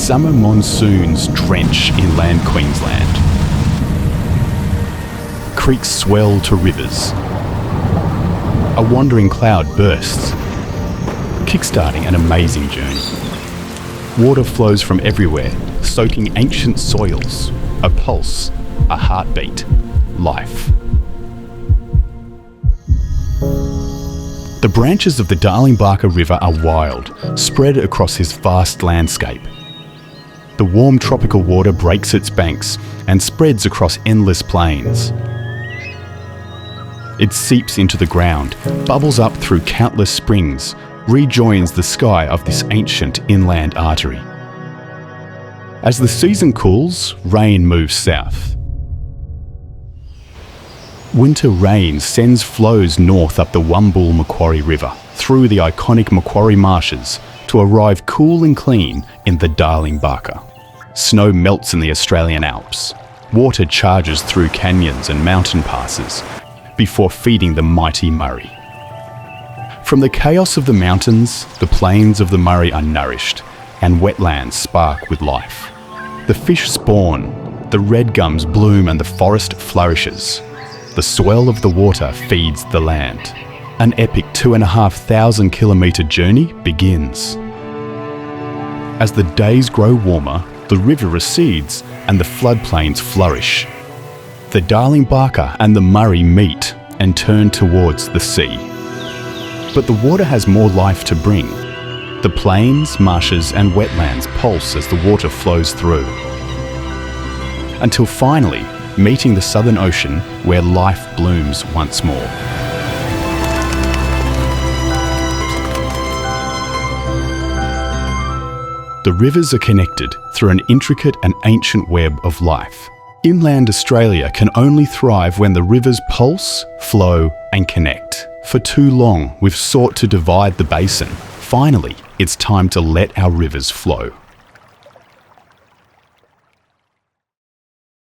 Summer monsoons drench inland Queensland. Creeks swell to rivers. A wandering cloud bursts, kickstarting an amazing journey. Water flows from everywhere, soaking ancient soils, a pulse, a heartbeat, life. The branches of the Darling-Barker River are wild, spread across his vast landscape. The warm tropical water breaks its banks and spreads across endless plains. It seeps into the ground, bubbles up through countless springs, rejoins the sky of this ancient inland artery. As the season cools, rain moves south. Winter rain sends flows north up the Wumble Macquarie River, through the iconic Macquarie Marshes, to arrive cool and clean in the Darling-Barker. Snow melts in the Australian Alps. Water charges through canyons and mountain passes before feeding the mighty Murray. From the chaos of the mountains, the plains of the Murray are nourished, and wetlands spark with life. The fish spawn, the red gums bloom and the forest flourishes. The swell of the water feeds the land. An epic 2,500 kilometre journey begins. As the days grow warmer, the river recedes and the floodplains flourish. The Darling-Barker and the Murray meet and turn towards the sea. But the water has more life to bring. The plains, marshes and wetlands pulse as the water flows through. Until finally, meeting the Southern Ocean where life blooms once more. The rivers are connected through an intricate and ancient web of life. Inland Australia can only thrive when the rivers pulse, flow and connect. For too long, we've sought to divide the basin. Finally, it's time to let our rivers flow.